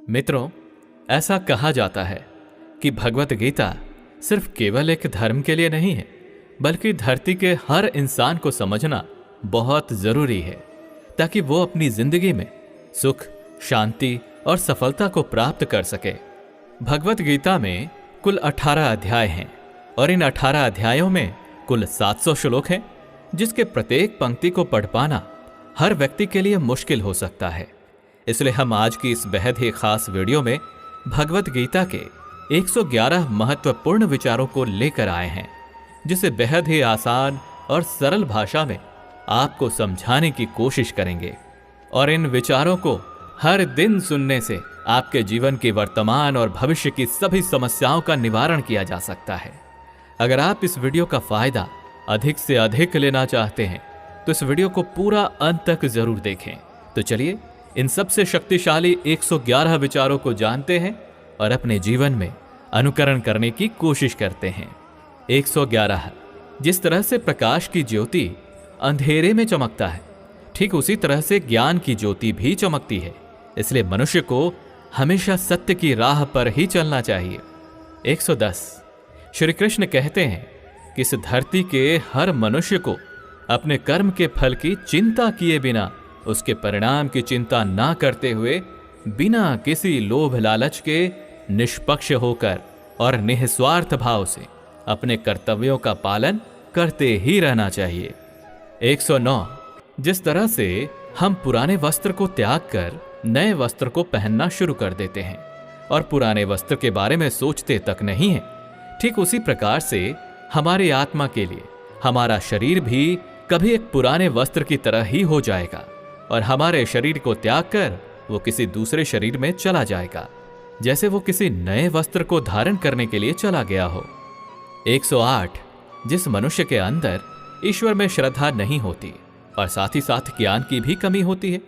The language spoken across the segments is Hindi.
मित्रों, ऐसा कहा जाता है कि भगवत गीता सिर्फ केवल एक धर्म के लिए नहीं है, बल्कि धरती के हर इंसान को समझना बहुत जरूरी है, ताकि वो अपनी जिंदगी में सुख, शांति और सफलता को प्राप्त कर सके। भगवत गीता में कुल 18 अध्याय हैं और इन 18 अध्यायों में कुल 700 श्लोक हैं, जिसके प्रत्येक पंक्ति को पढ़ पाना हर व्यक्ति के लिए मुश्किल हो सकता है। इसलिए हम आज की इस बेहद ही खास वीडियो में भगवत गीता के 111 महत्वपूर्ण विचारों को लेकर आए हैं, जिसे बेहद ही आसान और सरल भाषा में आपको समझाने की कोशिश करेंगे। और इन विचारों को हर दिन सुनने से आपके जीवन की वर्तमान और भविष्य की सभी समस्याओं का निवारण किया जा सकता है। अगर आप इस वीडियो का फायदा अधिक से अधिक लेना चाहते हैं तो इस वीडियो को पूरा अंत तक जरूर देखें। तो चलिए इन सबसे शक्तिशाली 111 विचारों को जानते हैं और अपने जीवन में अनुकरण करने की कोशिश करते हैं। 111। जिस तरह से प्रकाश की ज्योति अंधेरे में चमकता है, ठीक उसी तरह से ज्ञान की ज्योति भी चमकती है। इसलिए मनुष्य को हमेशा सत्य की राह पर ही चलना चाहिए। 110। श्री कृष्ण कहते हैं कि इस धरती के हर मनुष्य को अपने कर्म के फल की चिंता किए बिना, उसके परिणाम की चिंता ना करते हुए, बिना किसी लोभ लालच के निष्पक्ष होकर और निस्वार्थ भाव से अपने कर्तव्यों का पालन करते ही रहना चाहिए। 109। जिस तरह से हम पुराने वस्त्र को त्याग कर नए वस्त्र को पहनना शुरू कर देते हैं और पुराने वस्त्र के बारे में सोचते तक नहीं है, ठीक उसी प्रकार से हमारी आत्मा के लिए हमारा शरीर भी कभी एक पुराने वस्त्र की तरह ही हो जाएगा और हमारे शरीर को त्याग कर वो किसी दूसरे शरीर में चला जाएगा, जैसे वो किसी नए वस्त्र को धारण करने के लिए चला गया हो। 108। जिस मनुष्य के अंदर ईश्वर में श्रद्धा नहीं होती और साथ ही साथ ज्ञान की भी कमी होती है,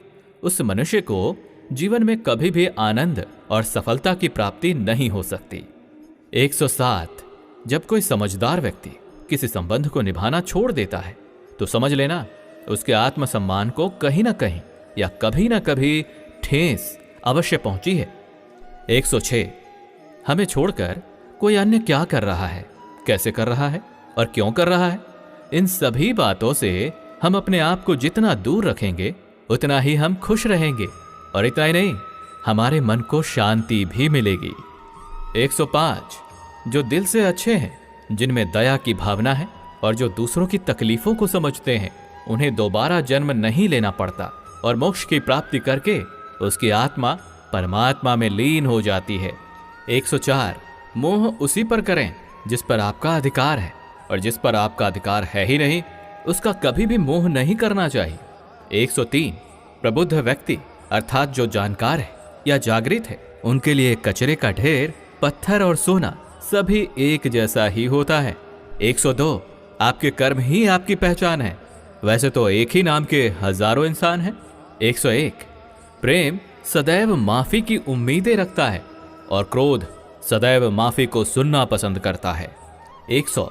उस मनुष्य को जीवन में कभी भी आनंद और सफलता की प्राप्ति नहीं हो सकती। 107। जब कोई समझदार व्यक्ति किसी संबंध को निभाना छोड़ देता है तो समझ लेना उसके आत्मसम्मान को कहीं ना कहीं या कभी ना कभी ठेस अवश्य पहुंची है। 106। हमें छोड़कर कोई अन्य क्या कर रहा है, कैसे कर रहा है और क्यों कर रहा है, इन सभी बातों से हम अपने आप को जितना दूर रखेंगे उतना ही हम खुश रहेंगे और इतना ही नहीं, हमारे मन को शांति भी मिलेगी। 105। जो दिल से अच्छे हैं, जिनमें दया की भावना है और जो दूसरों की तकलीफों को समझते हैं, उन्हें दोबारा जन्म नहीं लेना पड़ता और मोक्ष की प्राप्ति करके उसकी आत्मा परमात्मा में लीन हो जाती है। 104। मोह उसी पर करें जिस पर आपका अधिकार है, और जिस पर आपका अधिकार है ही नहीं उसका कभी भी मोह नहीं करना चाहिए। 103। प्रबुद्ध व्यक्ति अर्थात जो जानकार है या जागृत है, उनके लिए कचरे का ढेर, पत्थर और सोना सभी एक जैसा ही होता है। 102। आपके कर्म ही आपकी पहचान है, वैसे तो एक ही नाम के हजारों इंसान हैं। 101। प्रेम सदैव माफी की उम्मीदें रखता है और क्रोध सदैव माफी को सुनना पसंद करता है। 100।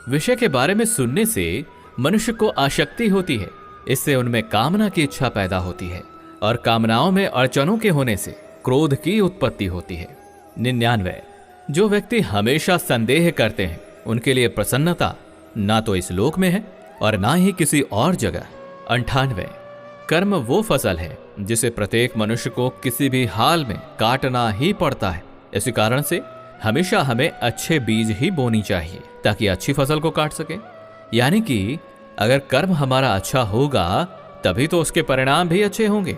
विषय के बारे में सुनने से मनुष्य को आसक्ति होती है, इससे उनमें कामना की इच्छा पैदा होती है और कामनाओं में अड़चनों के होने से क्रोध की उत्पत्ति होती है। 99। जो व्यक्ति हमेशा संदेह करते हैं, उनके लिए प्रसन्नता ना तो इस लोक में है और ना ही किसी और जगह। 98। कर्म वो फसल है जिसे प्रत्येक मनुष्य को किसी भी हाल में काटना ही पड़ता है। इसी कारण से हमेशा हमें अच्छे बीज ही बोनी चाहिए ताकि अच्छी फसल को काट सके। यानी कि अगर कर्म हमारा अच्छा होगा तभी तो उसके परिणाम भी अच्छे होंगे।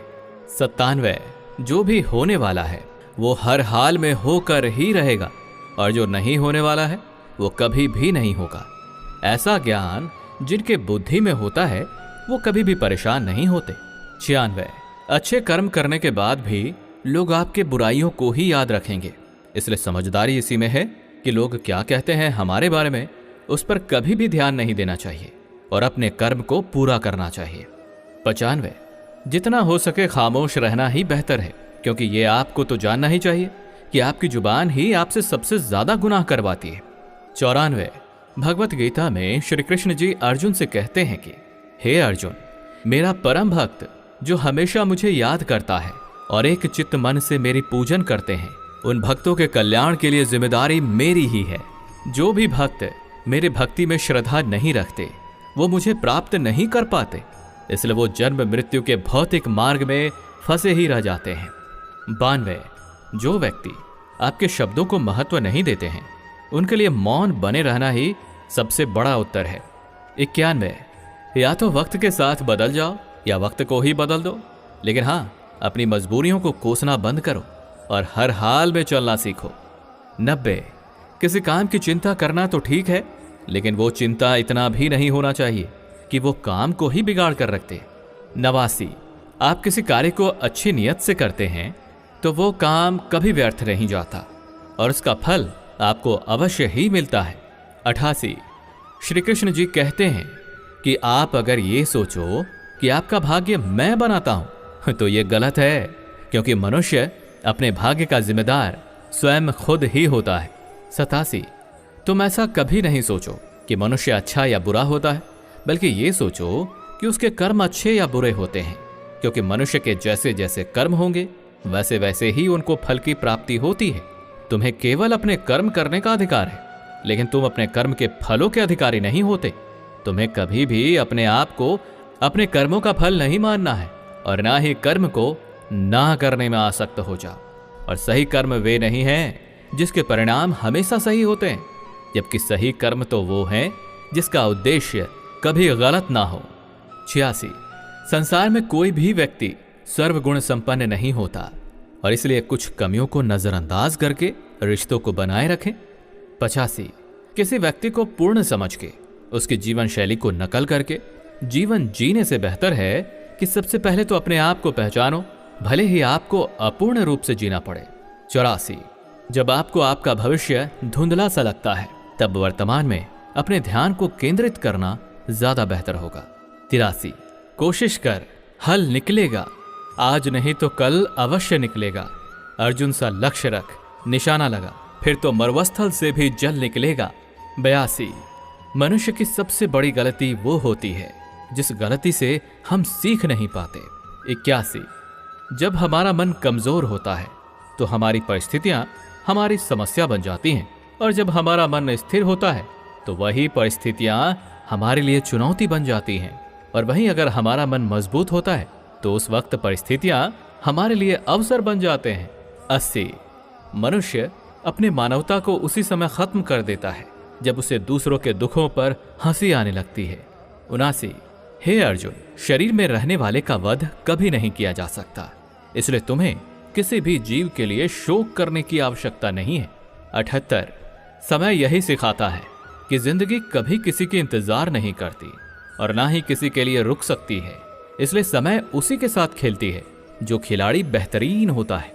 97। जो भी होने वाला है वो हर हाल में होकर ही रहेगा और जो नहीं होने वाला है वो कभी भी नहीं होगा। ऐसा ज्ञान जिनके बुद्धि में होता है वो कभी भी परेशान नहीं होते। 96। अच्छे कर्म करने के बाद भी लोग आपके बुराइयों को ही याद रखेंगे, इसलिए समझदारी इसी में है कि लोग क्या कहते हैं हमारे बारे में उस पर कभी भी ध्यान नहीं देना चाहिए और अपने कर्म को पूरा करना चाहिए। 95। जितना हो सके खामोश रहना ही बेहतर है, क्योंकि ये आपको तो जानना ही चाहिए कि आपकी जुबान ही आपसे सबसे ज्यादा गुनाह करवाती है। 94। भगवत गीता में श्री कृष्ण जी अर्जुन से कहते हैं कि हे अर्जुन, मेरा परम भक्त जो हमेशा मुझे याद करता है और एक चित्त मन से मेरी पूजन करते हैं, उन भक्तों के कल्याण के लिए जिम्मेदारी मेरी ही है। जो भी भक्त मेरे भक्ति में श्रद्धा नहीं रखते वो मुझे प्राप्त नहीं कर पाते, इसलिए वो जन्म मृत्यु के भौतिक मार्ग में फंसे ही रह जाते हैं। 92, जो व्यक्ति आपके शब्दों को महत्व नहीं देते हैं उनके लिए मौन बने रहना ही सबसे बड़ा उत्तर है। 91, या तो वक्त के साथ बदल जाओ या वक्त को ही बदल दो, लेकिन हाँ, अपनी मजबूरियों को कोसना बंद करो और हर हाल में चलना सीखो। 90, किसी काम की चिंता करना तो ठीक है, लेकिन वो चिंता इतना भी नहीं होना चाहिए कि वो काम को ही बिगाड़ कर रखते। 89, आप किसी कार्य को अच्छी नियत से करते हैं तो वो काम कभी व्यर्थ नहीं जाता और उसका फल आपको अवश्य ही मिलता है। 88, श्री कृष्ण जी कहते हैं कि आप अगर ये सोचो कि आपका भाग्य मैं बनाता हूं तो ये गलत है, क्योंकि मनुष्य अपने भाग्य का जिम्मेदार स्वयं खुद ही होता है। 87, तुम ऐसा कभी नहीं सोचो कि मनुष्य अच्छा या बुरा होता है, बल्कि ये सोचो कि उसके कर्म अच्छे या बुरे होते हैं, क्योंकि मनुष्य के जैसे जैसे कर्म होंगे वैसे वैसे ही उनको फल की प्राप्ति होती है। तुम्हें केवल अपने कर्म करने का अधिकार है, लेकिन तुम अपने कर्म के फलों के अधिकारी नहीं होते। तुम्हें कभी भी अपने आप को अपने कर्मों का फल नहीं मानना है और ना ही कर्म को ना करने में आसक्त हो जाओ। और सही कर्म वे नहीं हैं जिसके परिणाम हमेशा सही होते हैं, जबकि सही कर्म तो वो है जिसका उद्देश्य कभी गलत ना हो। 86, संसार में कोई भी व्यक्ति सर्वगुण संपन्न नहीं होता और इसलिए कुछ कमियों को नजरअंदाज करके रिश्तों को बनाए रखें। 85, किसी व्यक्ति को पूर्ण समझ के उसकी जीवन शैली को नकल करके जीवन जीने से बेहतर है कि सबसे पहले तो अपने आप को पहचानो, भले ही आपको अपूर्ण रूप से जीना पड़े। 84, जब आपको आपका भविष्य धुंधला सा लगता है तब वर्तमान में अपने ध्यान को केंद्रित करना ज्यादा बेहतर होगा। 83, कोशिश कर, हल निकलेगा, आज नहीं तो कल अवश्य निकलेगा। अर्जुन सा लक्ष्य रख, निशाना लगा, फिर तो मरुस्थल से भी जल निकलेगा। 82, मनुष्य की सबसे बड़ी गलती वो होती है जिस गलती से हम सीख नहीं पाते। 81, जब हमारा मन कमजोर होता है तो हमारी परिस्थितियां हमारी समस्या बन जाती हैं, और जब हमारा मन स्थिर होता है तो वही परिस्थितियां हमारे लिए चुनौती बन जाती हैं, और वहीं अगर हमारा मन मजबूत होता है तो उस वक्त परिस्थितियां हमारे लिए अवसर बन जाते हैं। 80, मनुष्य अपनी मानवता को उसी समय खत्म कर देता है जब उसे दूसरों के दुखों पर हंसी आने लगती है। 79, हे अर्जुन, शरीर में रहने वाले का वध कभी नहीं किया जा सकता, इसलिए तुम्हें किसी भी जीव के लिए शोक करने की आवश्यकता नहीं है। 78, समय यही सिखाता है कि जिंदगी कभी किसी की इंतजार नहीं करती और ना ही किसी के लिए रुक सकती है, इसलिए समय उसी के साथ खेलती है जो खिलाड़ी बेहतरीन होता है।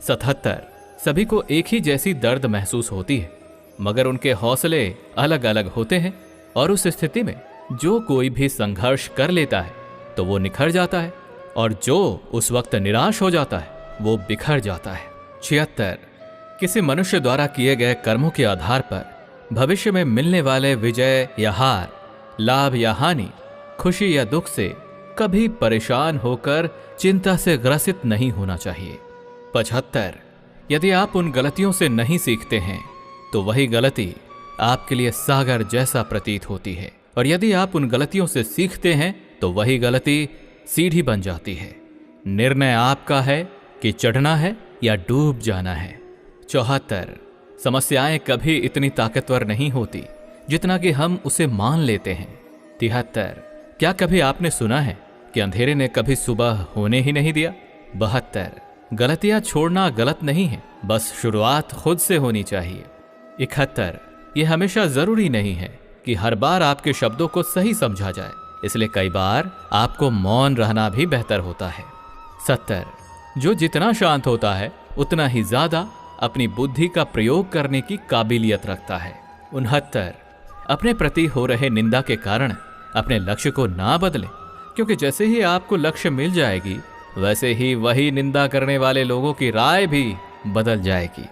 77, सभी को एक ही जैसी दर्द महसूस होती है, मगर उनके हौसले अलग अलग होते हैं, और उस स्थिति में जो कोई भी संघर्ष कर लेता है तो वो निखर जाता है, और जो उस वक्त निराश हो जाता है वो बिखर जाता है। 76, किसी मनुष्य द्वारा किए गए कर्मों के आधार पर भविष्य में मिलने वाले विजय या हार, लाभ या हानि, खुशी या दुख से कभी परेशान होकर चिंता से ग्रसित नहीं होना चाहिए। 75, यदि आप उन गलतियों से नहीं सीखते हैं तो वही गलती आपके लिए सागर जैसा प्रतीत होती है, और यदि आप उन गलतियों से सीखते हैं तो वही गलती सीढ़ी बन जाती है। निर्णय आपका है कि चढ़ना है या डूब जाना है। 74, समस्याएं कभी इतनी ताकतवर नहीं होती जितना कि हम उसे मान लेते हैं। 73, क्या कभी आपने सुना है कि अंधेरे ने कभी सुबह होने ही नहीं दिया। 72, गलतियां छोड़ना गलत नहीं है, बस शुरुआत खुद से होनी चाहिए। 71, यह हमेशा जरूरी नहीं है कि हर बार आपके शब्दों को सही समझा जाए, इसलिए कई बार आपको मौन रहना भी बेहतर होता है। 70, जो जितना शांत होता है उतना ही ज्यादा अपनी बुद्धि का प्रयोग करने की काबिलियत रखता है। 69, अपने प्रति हो रहे निंदा के कारण अपने लक्ष्य को ना बदलें, क्योंकि जैसे ही आपको लक्ष्य मिल जाएगी वैसे ही वही निंदा करने वाले लोगों की राय भी बदल जाएगी।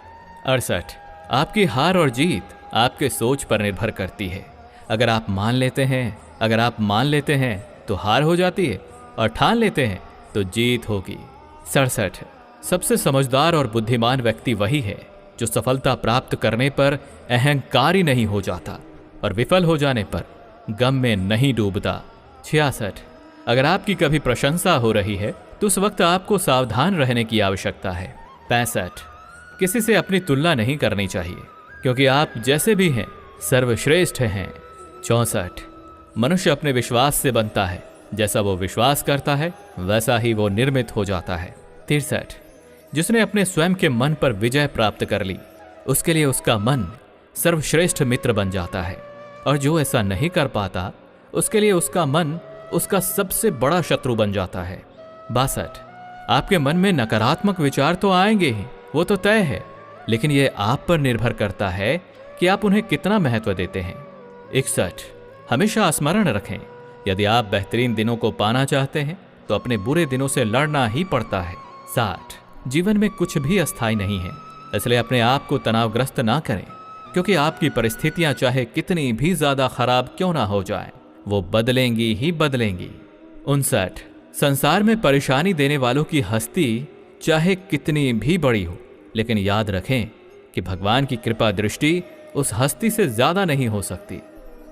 68, आपकी हार और जीत आपके सोच पर निर्भर करती है। अगर आप मान लेते हैं तो हार हो जाती है, और ठान लेते हैं तो जीत होगी। 67, सबसे समझदार और बुद्धिमान व्यक्ति वही है जो सफलता प्राप्त करने पर अहंकारी नहीं हो जाता और विफल हो जाने पर गम में नहीं डूबता। 66। अगर आपकी कभी प्रशंसा हो रही है तो उस वक्त आपको सावधान रहने की आवश्यकता है। 65। किसी से अपनी तुलना नहीं करनी चाहिए क्योंकि आप जैसे भी हैं सर्वश्रेष्ठ हैं। 64। मनुष्य अपने विश्वास से बनता है, जैसा वो विश्वास करता है वैसा ही वो निर्मित हो जाता है। 63। जिसने अपने स्वयं के मन पर विजय प्राप्त कर ली उसके लिए उसका मन सर्वश्रेष्ठ मित्र बन जाता है, और जो ऐसा नहीं कर पाता उसके लिए उसका मन उसका सबसे बड़ा शत्रु बन जाता है। 62। आपके मन में नकारात्मक विचार तो आएंगे ही, वो तो तय है, लेकिन यह आप पर निर्भर करता है कि आप उन्हें कितना महत्व देते हैं। 61। हमेशा स्मरण रखें, यदि आप बेहतरीन दिनों को पाना चाहते हैं तो अपने बुरे दिनों से लड़ना ही पड़ता है। 60। जीवन में कुछ भी अस्थायी नहीं है, इसलिए अपने आप को तनावग्रस्त ना करें, क्योंकि आपकी परिस्थितियां चाहे कितनी भी ज्यादा खराब क्यों ना हो जाएं, वो बदलेंगी ही बदलेंगी। 59। संसार में परेशानी देने वालों की हस्ती चाहे कितनी भी बड़ी हो, लेकिन याद रखें कि भगवान की कृपा दृष्टि उस हस्ती से ज्यादा नहीं हो सकती।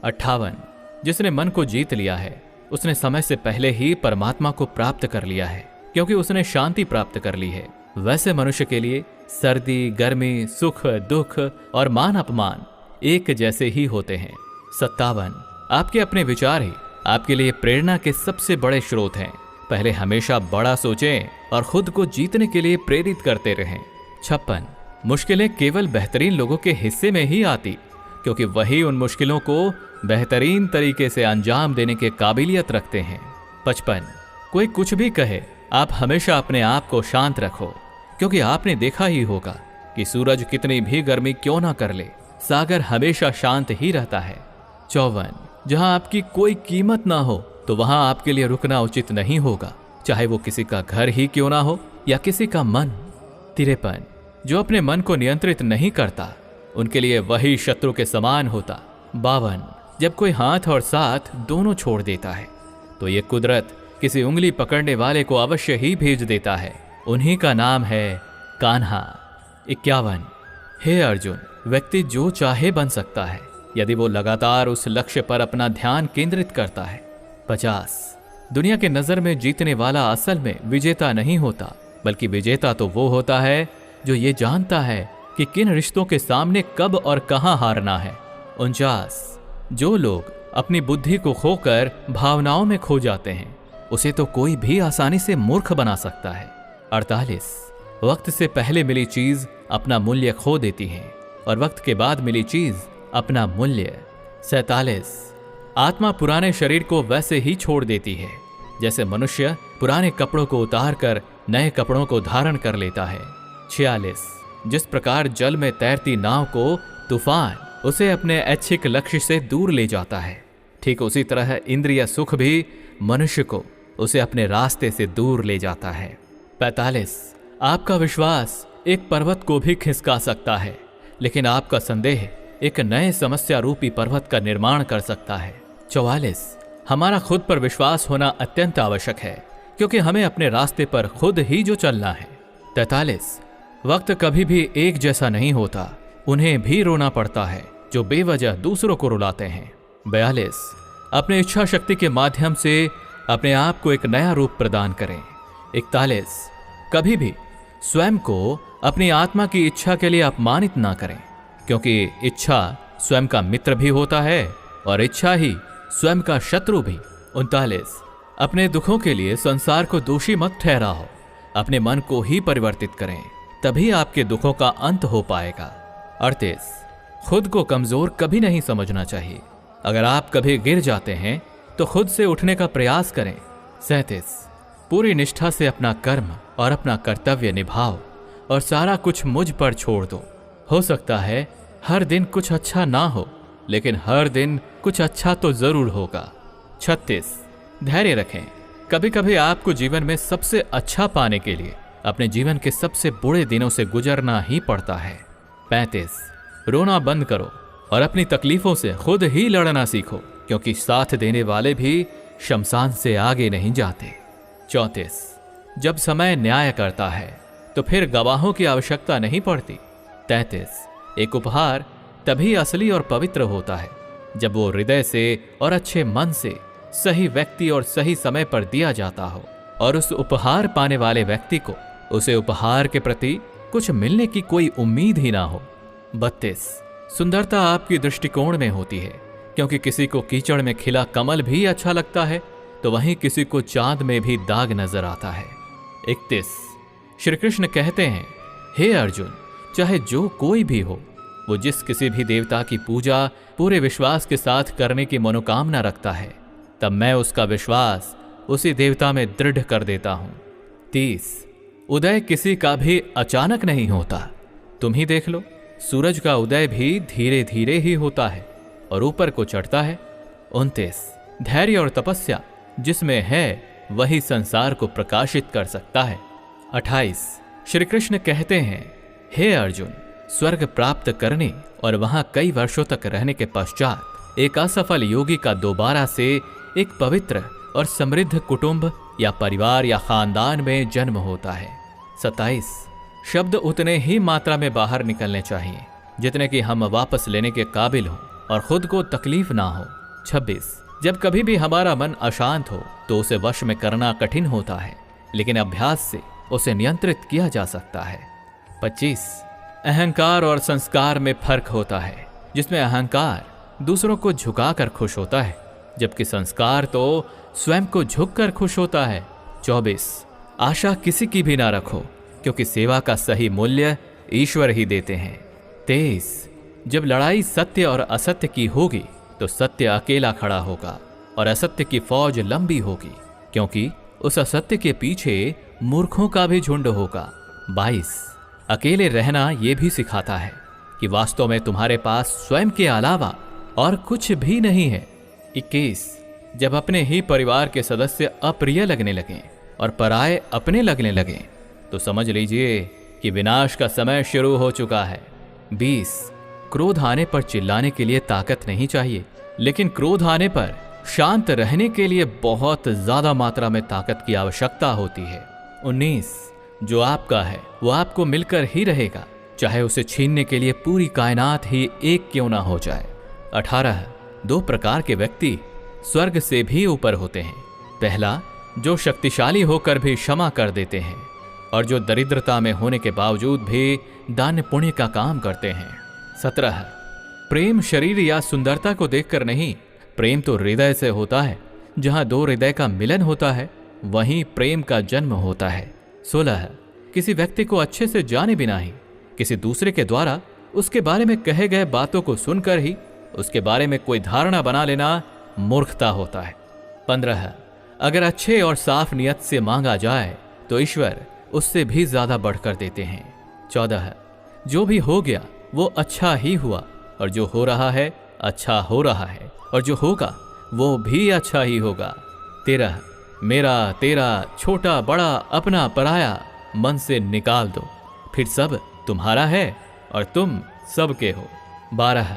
58। जिसने मन को जीत लिया है उसने समय से पहले ही परमात्मा को प्राप्त कर लिया है, क्योंकि उसने शांति प्राप्त कर ली है। वैसे मनुष्य के लिए सर्दी, गर्मी, सुख, दुख और मान अपमान एक जैसे ही होते हैं। 57। आपके अपने विचार ही आपके लिए प्रेरणा के सबसे बड़े स्रोत हैं। पहले हमेशा बड़ा सोचें और खुद को जीतने के लिए प्रेरित करते रहें। 56। मुश्किलें केवल बेहतरीन लोगों के हिस्से में ही आती, क्योंकि वही उन मुश्किलों को बेहतरीन तरीके से अंजाम देने के काबिलियत रखते हैं। 55। कोई कुछ भी कहे, आप हमेशा अपने आप को शांत रखो, क्योंकि आपने देखा ही होगा कि सूरज कितनी भी गर्मी क्यों ना कर ले, सागर हमेशा शांत ही रहता है। 54। जहां आपकी कोई कीमत ना हो तो वहां आपके लिए रुकना उचित नहीं होगा, चाहे वो किसी का घर ही क्यों ना हो या किसी का मन। 53। जो अपने मन को नियंत्रित नहीं करता उनके लिए वही शत्रु के समान होता। 52। जब कोई हाथ और साथ दोनों छोड़ देता है तो ये कुदरत किसी उंगली पकड़ने वाले को अवश्य ही भेज देता है, उन्हीं का नाम है कान्हा। 51। हे अर्जुन, व्यक्ति जो चाहे बन सकता है यदि वो लगातार उस लक्ष्य पर अपना ध्यान केंद्रित करता है। 50। दुनिया के नजर में जीतने वाला असल में विजेता नहीं होता, बल्कि विजेता तो वो होता है जो ये जानता है कि किन रिश्तों के सामने कब और कहां हारना है। 49। जो लोग अपनी बुद्धि को खोकर भावनाओं में खो जाते हैं उसे तो कोई भी आसानी से मूर्ख बना सकता है। 48। वक्त से पहले मिली चीज अपना मूल्य खो देती है और वक्त के बाद मिली चीज अपना मूल्य। 47। आत्मा पुराने शरीर को वैसे ही छोड़ देती है जैसे मनुष्य पुराने कपड़ों को उतार कर नए कपड़ों को धारण कर लेता है। 46। जिस प्रकार जल में तैरती नाव को तूफान उसे अपने ऐच्छिक लक्ष्य से दूर ले जाता है, ठीक उसी तरह इंद्रिय सुख भी मनुष्य को उसे अपने रास्ते से दूर ले जाता है। 45। आपका विश्वास एक पर्वत को भी खिसका सकता है, लेकिन आपका संदेह एक नए समस्या रूपी पर्वत का निर्माण कर सकता है। 44। हमारा खुद पर विश्वास होना अत्यंत आवश्यक है, क्योंकि हमें अपने रास्ते पर खुद ही जो चलना है। 43। वक्त कभी भी एक जैसा नहीं होता, उन्हें भी रोना पड़ता है जो बेवजह दूसरों को रुलाते हैं। 42। अपने इच्छा शक्ति के माध्यम से अपने आप को एक नया रूप प्रदान करें। 41। कभी भी स्वयं को अपनी आत्मा की इच्छा के लिए अपमानित ना करें, क्योंकि इच्छा स्वयं का मित्र भी होता है और इच्छा ही स्वयं का शत्रु भी। 39। अपने दुखों के लिए संसार को दोषी मत ठहराओ, अपने मन को ही परिवर्तित करें, तभी आपके दुखों का अंत हो पाएगा। 38। खुद को कमजोर कभी नहीं समझना चाहिए, अगर आप कभी गिर जाते हैं तो खुद से उठने का प्रयास करें। 37। पूरी निष्ठा से अपना कर्म और अपना कर्तव्य निभाओ और सारा कुछ मुझ पर छोड़ दो। हो सकता है हर दिन कुछ अच्छा ना हो, लेकिन हर दिन कुछ अच्छा तो जरूर होगा। 36। धैर्य रखें, कभी कभी आपको जीवन में सबसे अच्छा पाने के लिए अपने जीवन के सबसे बुरे दिनों से गुजरना ही पड़ता है। 35। रोना बंद करो और अपनी तकलीफों से खुद ही लड़ना सीखो, क्योंकि साथ देने वाले भी शमशान से आगे नहीं जाते। 34। जब समय न्याय करता है तो फिर गवाहों की आवश्यकता नहीं पड़ती। 33 एक उपहार तभी असली और पवित्र होता है जब वो हृदय से और अच्छे मन से सही व्यक्ति और सही समय पर दिया जाता हो और उस उपहार पाने वाले व्यक्ति को उसे उपहार के प्रति कुछ मिलने की कोई उम्मीद ही ना हो। 32 सुंदरता आपकी दृष्टिकोण में होती है, क्योंकि किसी को कीचड़ में खिला कमल भी अच्छा लगता है तो वहीं किसी को चांद में भी दाग नजर आता है। 31 श्री कृष्ण कहते हैं, हे अर्जुन, चाहे जो कोई भी हो, वो जिस किसी भी देवता की पूजा पूरे विश्वास के साथ करने की मनोकामना रखता है, तब मैं उसका विश्वास उसी देवता में दृढ़ कर देता हूं। 30 उदय किसी का भी अचानक नहीं होता। तुम ही देख लो, सूरज का उदय भी धीरे धीरे ही होता है और ऊपर को चढ़ता है। 29 धैर्य और तपस्या जिसमें है वही संसार को प्रकाशित कर सकता है। 28 श्री कृष्ण कहते हैं, हे अर्जुन, स्वर्ग प्राप्त करने और वहां कई वर्षों तक रहने के पश्चात एक असफल योगी का दोबारा से एक पवित्र और समृद्ध कुटुंब या परिवार या खानदान में जन्म होता है। 27 शब्द उतने ही मात्रा में बाहर निकलने चाहिए जितने कि हम वापस लेने के काबिल हों और खुद को तकलीफ ना हो। 26 जब कभी भी हमारा मन अशांत हो तो उसे वश में करना कठिन होता है, लेकिन अभ्यास से उसे नियंत्रित किया जा सकता है। 25 अहंकार और संस्कार में फर्क होता है, जिसमें अहंकार दूसरों को झुकाकर खुश होता है जबकि संस्कार तो स्वयं को झुककर खुश होता है। 24 आशा किसी की भी ना रखो, क्योंकि सेवा का सही मूल्य ईश्वर ही देते हैं। 23 जब लड़ाई सत्य और असत्य की होगी तो सत्य अकेला खड़ा होगा और असत्य की फौज लंबी होगी, क्योंकि उस असत्य के पीछे मूर्खों का भी झुंड होगा। 22 अकेले रहना यह भी सिखाता है कि वास्तव में तुम्हारे पास स्वयं के अलावा और कुछ भी नहीं है। 21 जब अपने ही परिवार के सदस्य अप्रिय लगने लगें और पराये अपने लगने लगें तो समझ लीजिए कि विनाश का समय शुरू हो चुका है। 20 क्रोध आने पर चिल्लाने के लिए ताकत नहीं चाहिए, लेकिन क्रोध आने पर शांत रहने के लिए बहुत ज्यादा मात्रा में ताकत की आवश्यकता होती है। 19 जो आपका है वो आपको मिलकर ही रहेगा, चाहे उसे छीनने के लिए पूरी कायनात ही एक क्यों ना हो जाए। 18 दो प्रकार के व्यक्ति स्वर्ग से भी ऊपर होते हैं। पहला, जो शक्तिशाली होकर भी क्षमा कर देते हैं और जो दरिद्रता में होने के बावजूद भी दान पुण्य का काम करते हैं। 17 प्रेम शरीर या सुंदरता को देखकर नहीं, प्रेम तो हृदय से होता है। जहां दो हृदय का मिलन होता है वहीं प्रेम का जन्म होता है। 16 किसी व्यक्ति को अच्छे से जाने बिना ही किसी दूसरे के द्वारा उसके बारे में कहे गए बातों को सुनकर ही उसके बारे में कोई धारणा बना लेना मूर्खता होता है। 15 अगर अच्छे और साफ नियत से मांगा जाए तो ईश्वर उससे भी ज्यादा बढ़कर देते हैं। 14 जो भी हो गया वो अच्छा ही हुआ और जो हो रहा है अच्छा हो रहा है और जो होगा वो भी अच्छा ही होगा। 13 मेरा तेरा छोटा बड़ा अपना पराया मन से निकाल दो, फिर सब तुम्हारा है और तुम सबके हो। 12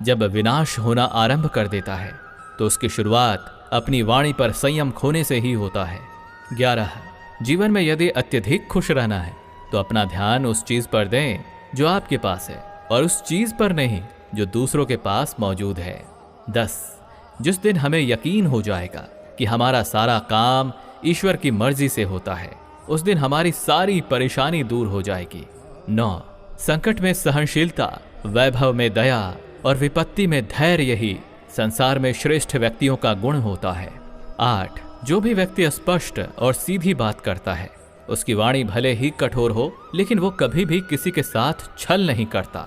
जब विनाश होना आरंभ कर देता है तो उसकी शुरुआत अपनी वाणी पर संयम खोने से ही होता है। 11 जीवन में यदि अत्यधिक खुश रहना है तो अपना ध्यान उस चीज पर दें जो आपके पास है और उस चीज पर नहीं जो दूसरों के पास मौजूद है। 10 जिस दिन हमें यकीन हो जाएगा कि हमारा सारा काम ईश्वर की मर्जी से होता है, उस दिन हमारी सारी परेशानी दूर हो जाएगी। 9 संकट में सहनशीलता, वैभव में दया और विपत्ति में धैर्य ही संसार में श्रेष्ठ व्यक्तियों का गुण होता है। 8 जो भी व्यक्ति स्पष्ट और सीधी बात करता है उसकी वाणी भले ही कठोर हो लेकिन वो कभी भी किसी के साथ छल नहीं करता।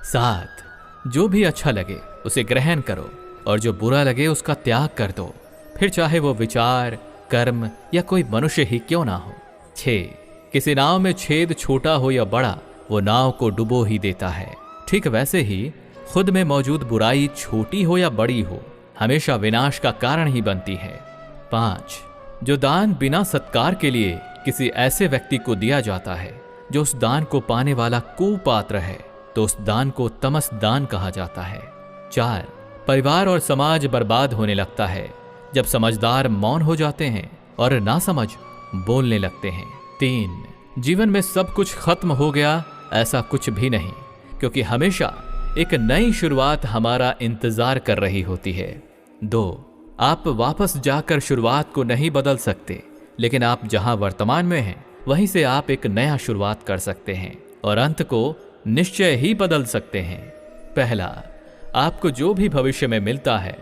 7 जो भी अच्छा लगे उसे ग्रहण करो और जो बुरा लगे उसका त्याग कर दो, फिर चाहे वो विचार, कर्म या कोई मनुष्य ही क्यों ना हो। 6 किसी नाव में छेद छोटा हो या बड़ा वो नाव को डुबो ही देता है, ठीक वैसे ही खुद में मौजूद बुराई छोटी हो या बड़ी हो हमेशा विनाश का कारण ही बनती है। 5 जो दान बिना सत्कार के लिए किसी ऐसे व्यक्ति को दिया जाता है जो उस दान को पाने वाला कुपात्र है तो उस दान को तमस दान कहा जाता है। 4 परिवार और समाज बर्बाद होने लगता है जब समझदार मौन हो जाते हैं और नासमझ बोलने लगते हैं। 3 जीवन में सब कुछ खत्म हो गया, ऐसा कुछ भी नहीं, क्योंकि हमेशा एक नई शुरुआत हमारा इंतजार कर रही होती है। 2, आप वापस जाकर शुरुआत को नहीं बदल सकते, लेकिन आप जहां वर्तमान में हैं वहीं से आप एक नया शुरुआत कर सकते हैं और अंत को निश्चय ही बदल सकते हैं। पहला, आपको जो भी भविष्य में मिलता है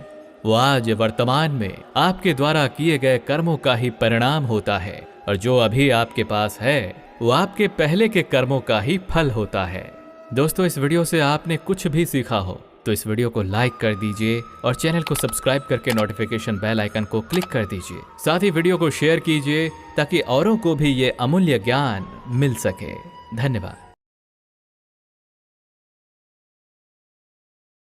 वो आज वर्तमान में आपके द्वारा किए गए कर्मों का ही परिणाम होता है, और जो अभी आपके पास है वो आपके पहले के कर्मों का ही फल होता है। दोस्तों, इस वीडियो से आपने कुछ भी सीखा हो तो इस वीडियो को लाइक कर दीजिए और चैनल को सब्सक्राइब करके नोटिफिकेशन बेल आइकन को क्लिक कर दीजिए। साथ ही वीडियो को शेयर कीजिए ताकि औरों को भी ये अमूल्य ज्ञान मिल सके। धन्यवाद।